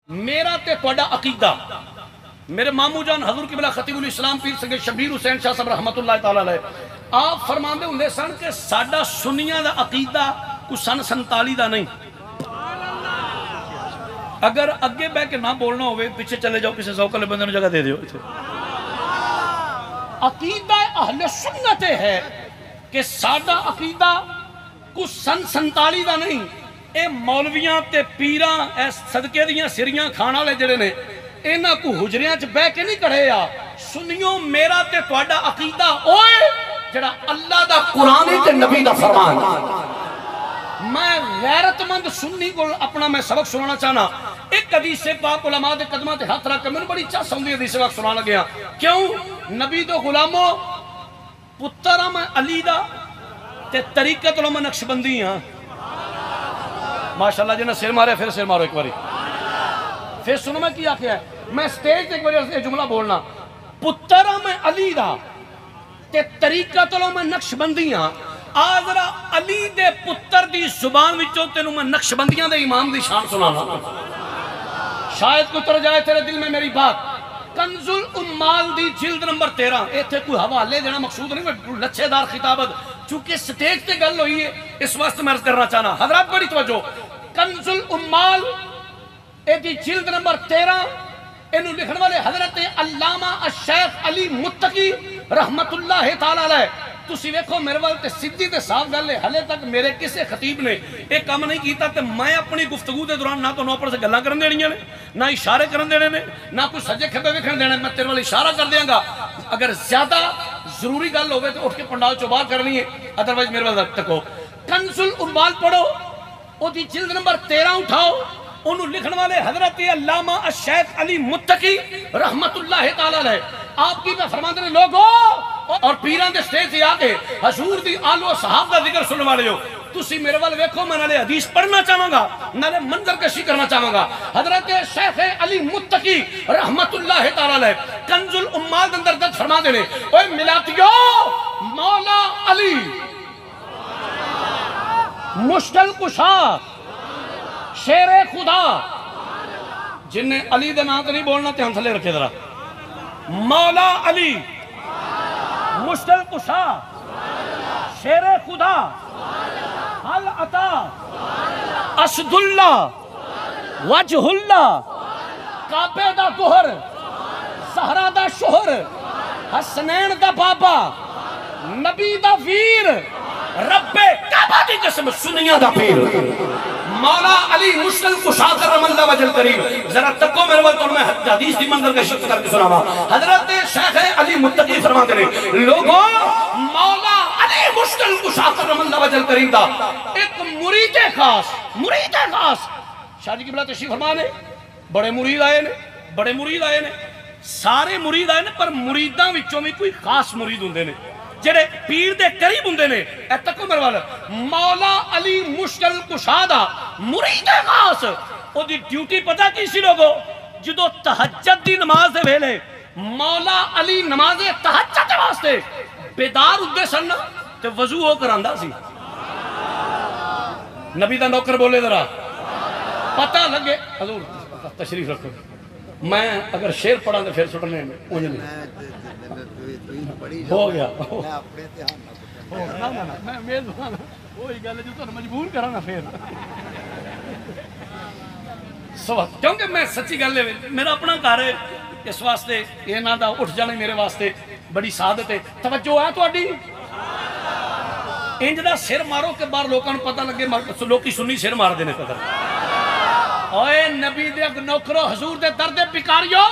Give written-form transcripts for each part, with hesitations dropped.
میرا تے توڑا عقیدہ میرے مامو جان حضور قبلہ خطیب الاسلام پیر سنگے شبیر حسین شاہ صاحب رحمت اللہ تعالیٰ علیہ آپ فرماندے ہوں سن کہ ساڈا سنیاں دا عقیدہ کو سن 47 دا نہیں. اگر اگے بہ کے نہ بولنا ہوئے پیچھے چلے جاؤ کسی ذوق والے بندے نے جگہ دے دیو. عقیدہ اہل سنت ہے کہ ساڈا عقیدہ کو سن 47 دا نہیں. اے مولویاں تے پیراں اے صدقے دیاں سریاں کھانا لے جڑے نے اینا کو حجریاں چ بہ کے نہیں کڑھے یا سنیوں میرا تے تواڈا عقیدہ اوئے جڑا اللہ دا قرآن تے نبی دا فرمان. میں غیرت مند سنی کو اپنا میں سبق سنانا چاہنا. ایک حدیث پاک علماء دے قدمہ تے ہاتھ رکھ کے میں بڑی چاہ سمجھی حدیث وقت سنانا گیا. کیوں نبی دو غلاموں پترہ میں علی دا تے طریقت علماء نقشبندی ہاں. ماشاءاللہ جنہیں سر مارے پھر سر مارو ایک باری پھر سنو میں کیا کیا ہے. میں سٹیج ایک باری یہ جملہ بولنا پترہ میں علی دا تے طریقت علماء نقشبندیاں آذرا علی دے پتر دی زبان وچوں تینوں میں نقشبندیاں دے امام دی شان سنانا. شاید کو اتر جائے تیرے دل میں میری بات. کنز الامال دی جلد نمبر 13 ایتھے کوئی حوالے دینا مقصود نہیں لچھے دار خطابت چونکہ سٹیج تے گل ہوئی ہے اس واسطے میں عرض کرنا چاہنا. حضرات بڑی توجہ کنز الامال اے دی جلد نمبر 13 انہوں لکھن والے حضرت علامہ الشیخ علی متقی رحمت اللہ تعالیٰ علیہ. تسی ویکھو میرے والے سیدھی تے صاف گل ہے ہلے تک میرے کسے خطیب نے ایک کام نہیں کیتا تے میں اپنی گفتگو دے دوران نہ تو نوپر سے گلاں کرن دینیاں نے نہ اشارے کرن دینے نے نہ کوئی سجے کھبے ویکھن دینا. میں تیرے والے اشارہ کر دیاں گا اگر زیادہ ضروری گل ہوئے تو اٹھ کے پنڈال چو باہر کرنی ہے ادروائز میرے والے تکو. کنز الامال پڑھو او دی جلد نمبر 13 اٹھاؤ. انہوں لکھن والے حضرت علامہ الشیخ علی متقی رحمت اللہ تعالیٰ علیہ آپ کی میں فرمان دینے لوگو اور پیران دے سٹیج سے آگے حضور دی آلو صحاب دا ذکر سننے والے ہو. تسی میرے والے ویکھو میں نالے حدیث پڑھنا چاہوں گا نالے منظر کشی کرنا چاہوں گا. حضرت شیخ علی متقی رحمت اللہ تعالیٰ علیہ کنز الامال دے اندر درد فرما دینے اوہ ملاتیو مولا علی مشکل کشا شیر خدا جن نے علی دے نام تو نہیں بولنا تے ہم تھلے رکھے ذرا. مولا علی مشکل کشا شیر خدا حل عطا اسد اللہ وجہ اللہ کعبے دا گہر زہرا دا شہر حسنین دا بابا نبی دا ویر رب کعبہ دی قسم سنیاں دا پیر مولا علی مشکل کشا کرم اللہ وجل کریم. ذرا تکو میرے وقت میں حدیث دی منظر کا شکر کر کے سناوا. حضرت شیخ علی متقی فرما دے لوگوں مولا علی مشکل کشا کرم اللہ وجل کریم دا ایک مرید خاص شاہ جی کی بلا تشریف فرما دے. بڑے مرید آئے نے سارے مرید آئے نے پر مریداں وچوں بھی کوئی خاص مرید ہوندے نے جڑے پیر دے قریب ہوندے نے. اے تکو میرے والا مولا علی مشکل کشادہ مرید خاص او دی ڈیوٹی پتہ کی سی لوگو جدو تہجد دی نماز دے ویلے مولا علی نماز تہجد دے واسطے بیدار اُدے سن تے وضو ہو کر آندہ سی. نبی دا نوکر بولے ذرا پتہ لگے حضور تشریف رکھو میں اگر شیر پڑھا تو پھر سٹنے میں اونجھ نہیں ہو گیا میں میزبان وہی گل جو تو مجبور کرانا پھر کیونکہ میں سچی گل ہے میرا اپنا گھر ہے اس واسطے یہ نہ دا اٹھ جانے میرے واسطے بڑی سعادت ہے. توجہ ہے تہاڈی انج دا سر مارو کہ باہر لوکاں نوں پتہ لگے لوکی سنی سر مار دینے قدر. اوے نبی دے نوکرو حضور دے درد پکاریو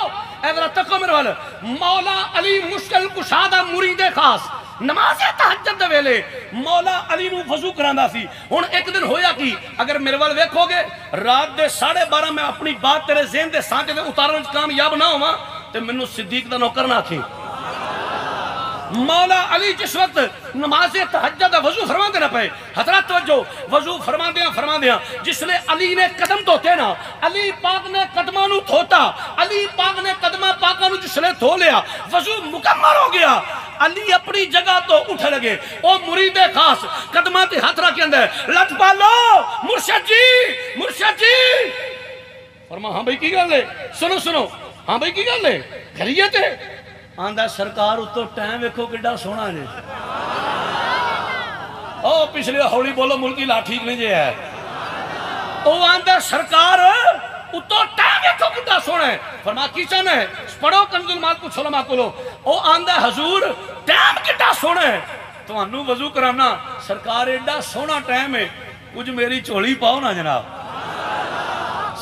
ایدرہ تکو میرے والے مولا علی مشکل کشادہ مرید خاص نماز تہجد دے ویلے مولا علی نو وضو کراندہ سی. ہن ایک دن ہویا کی اگر میرے والے دیکھو گے رات دے 12:30 میں اپنی بات تیرے ذہن دے سانچے دے اتارنے کامیاب نہ ہوا تے منو صدیق دا نوکر نہ آکھیں. مولا علی جس وقت نماز تہجد وضو فرما دینا پہ حضرات توجہ وضو فرما دیا جس نے علی نے قدم دھوتے نا علی پاک نے قدمہ نو دھوتا علی پاک نے قدمہ پاکہ نو جس نے دھو لیا وضو مکمل ہو گیا. علی اپنی جگہ تو اٹھ لگے او مرید خاص قدمہ تے ہاتھ رکھ کے اندر لٹ پالو مرشد جی فرما ہاں بھائی کی گل ہے؟ سنو سنو، ہاں بھائی کی گل ہے؟ خیریت ہے؟ آندا سرکار اتو ٹائم ویکھو کڈا سونا جی، او پچھلے ہولی بولو ملکی لا ٹھیک نہیں جی ہے، او آندا سرکار اتو ٹائم ویکھو کڈا سونا ہے، فرما کی چاہنا ہے؟ پڑھو کنز المال کو علماء کو لو، او آندا حضور ٹائم کڈا سونا ہے، تو انہوں وضو کرانا، سرکار ایڈا سونا ٹائم ہے، کچھ میری چولی پاؤ نا جناب۔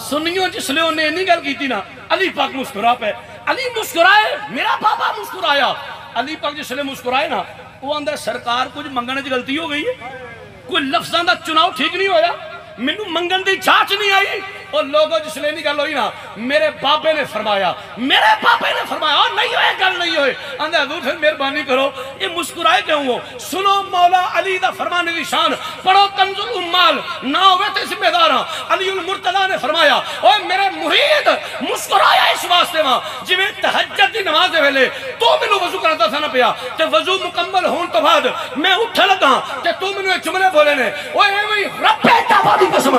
سنیوں جس لئے انہیں نہیں گل کی تھی نا، علی پاک مسکرا پہ، علی مسکرائے، میرا بابا مسکرایا، علی پاک جس لئے مسکرائے نا، وہ اندر سرکار کچھ منگنے کی غلطی ہو گئی ہے، کوئی لفظاں دا چناؤ ٹھیک نہیں ہویا، مینوں منگن دی چاچ نہیں آئی، اور لوگوں جس لئے نہیں گل ہوئی نا، میرے بابے نے فرمایا، اور نہیں ہوئے گل نہیں ہوئے، اندر حضور سے مہربانی کرو، یہ مسکرائے کیوں ہو؟ سنو مولا علی دا فرمانے دی شان، پڑھو کنز الامال، نہ ہوئے تھے ذمہ داراں، علی المرتضیٰ نے فرمایا، اوہ میرے مرید مسکرایا اس واسطے ماں، جی میں تہجد دی نماز دے ویلے، تو میں وضو کرتا تھا نہ پیا، تے وضو مکمل ہون تو بعد میں اٹھا لگا، تے تو میں ایک جملے بولے نے، اوہ اے وہی رب تابا دی قسم،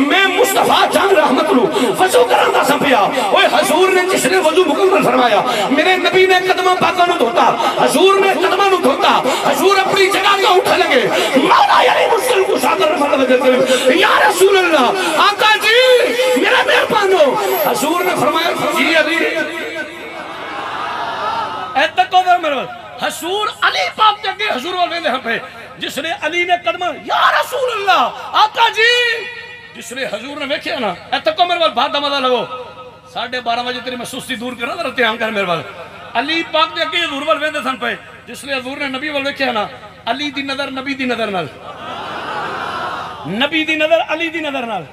میں مصطفیٰ جان رحمت لوں، وضو کرتا سا پیا، اوہ حضور نے جس نے وضو مکمل فرمایا، میرے نبی نے قدمہ پاکا نو دھوتا، حضور نے قدمہ نو دھوتا، حضور اپنی جگہ کا اٹھا لگے، مولا یعنی مشکل کو شاکر رحمت وجہ کرے، یا رسول اللہ، آقا جی میرا مہربانو، حضور نے فرمایا جی علی، ایتک کو در میرے حضور علی پاک جگہ حضور والویندے ہم پہ، جس نے علی نے قدمہ یا رسول اللہ آقا جی، جس نے حضور نے ویکھیا نا، ایتک کو میرے وال بات دمدہ لگو، 12:30 بجے تیری میں سستی دور کرنا تھا رہتے ہم کر میرے وال، علی پاک جگہ حضور والویندے ہم پہ، جس نے حضور نے نبی وال ویکھیا نا، علی دی نظر نبی دی نظر نال، نبی دی نظر علی دی نظر نال،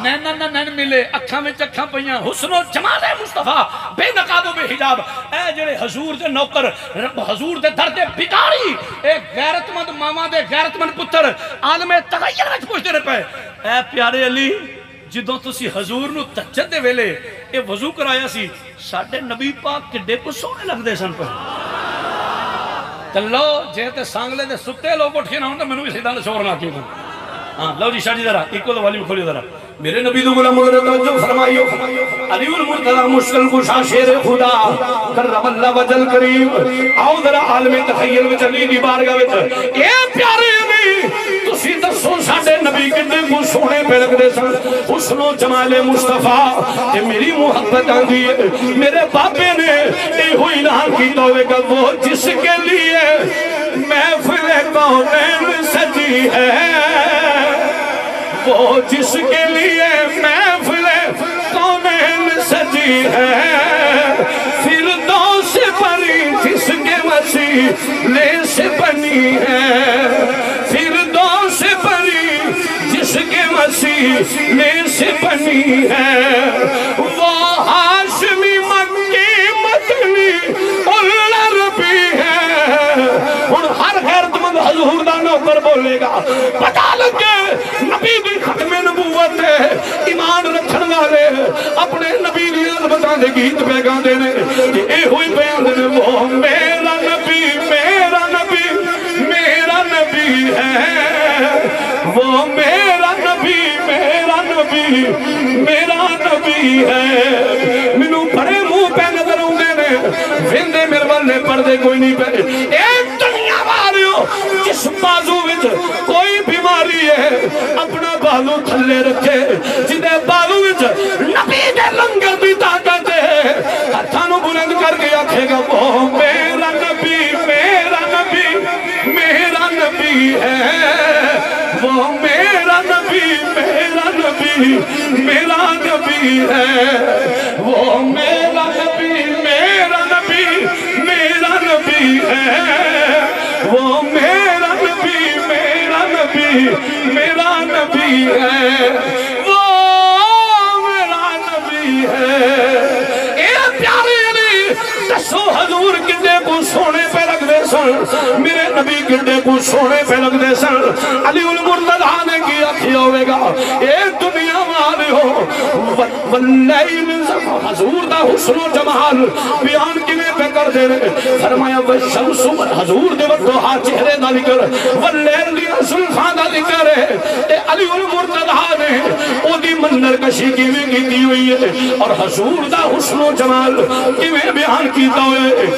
نین ملے، اکھاں میں چکھاں پہیاں، حسن و جمال مصطفیٰ، بے نقاب و بے حجاب، اے جڑے حضور دے نوکر، حضور دے در دے بکاری، ایک غیرت مند ماما دے غیرت مند پتر، عالم تغیر وچ پوچھتے رہے پہ، اے پیارے علی، جدوں تسی حضور نو تہجد دے ویلے، اے وضو کرایا سی، ساڑھے نبی پاک کڈے کو سونے لگ دے سن پہ، چلو جے تے سانگلے دے ستے لوگ اٹھ کے نہ ہوں تو میں نے سیدھا شور نہ کیوں ہاں لو جی شاہ جی ذرا ایک کو تو والی میں کھولی ذرا میرے نبی دو غلام مگر توجہ فرمائیو علی المرتضی مشکل کشا شیر خدا کرم اللہ وجل کریم آؤ ذرا عالم تخیل وچ علی دی بارگاہ وچ اے پیارے علی تسی دسو ساڈے نبی کنے کو سونے پہ لگ دے سن حسن و جمال مصطفیٰ تے میری محبت آندی ہے میرے باپے نے اے ہوئی اعلان کیتا ہوئے گا وہ جس کے لیے محفل کونین سجی ہے وہ جس کے لیے محفل کونین سجی ہے فردوس پری جس کے وسیلے سے بنی ہے فردوس پری جس کے وسیلے سے بنی ہے وہ ہاشمی مکی مدنی العربی ہے اور ہر غیرت مند حضور دا نوکر بولے گا پتا لگے نبی بھی ختم نبوت ہے ایمان رکھن والے اپنے نبی دی عظمتاں دے گیت پہ گاندے نے کہ اے ہوئی بیان دے وہ میرا نبی میرا نبی میرا نبی ہے وہ میرا نبی میرا نبی میرا نبی ہے منو بڑے منہ پہ نظر ہوندے نے ویندے میرے والے پردے کوئی نہیں پہ ایک دنیا والیو جس بازو وچ کوئی بیماری ہے اپنا بالو تھلے رکھے جدے بالو وچ نبی دے لنگر دی طاقت ہے ہتھانو بلند کر کے آکھے گا وہ میرا نبی میرا نبی میرا نبی ہے وہ میرا نبی میرا نبی میرا نبی ہے وہ میرا نبی میرا نبی میرا نبی ہے وہ میرا نبی میرا نبی میرا نبی ہے وہ میرا نبی ہے اے پیارے علی دسو حضور کنے کو سونے پہ لگ دے سن میرے نبی کنے کو سونے پہ لگ دے سن علی المرتضی نے کیا کیا ہوئے گا اے دنیا والے ہو واللیل حضور دا حسن و جمال بیان کنے پہ کر دے فرمایا والشمس حضور دے وضحا چہرے دا ذکر واللیل دی زلفاں دا ذکر تے علی المرتضیٰ نے او دی منظر کشی کیویں کیتی ہوئی ہے اور حضور دا حسن و جمال کیویں بیان کیتا ہوئے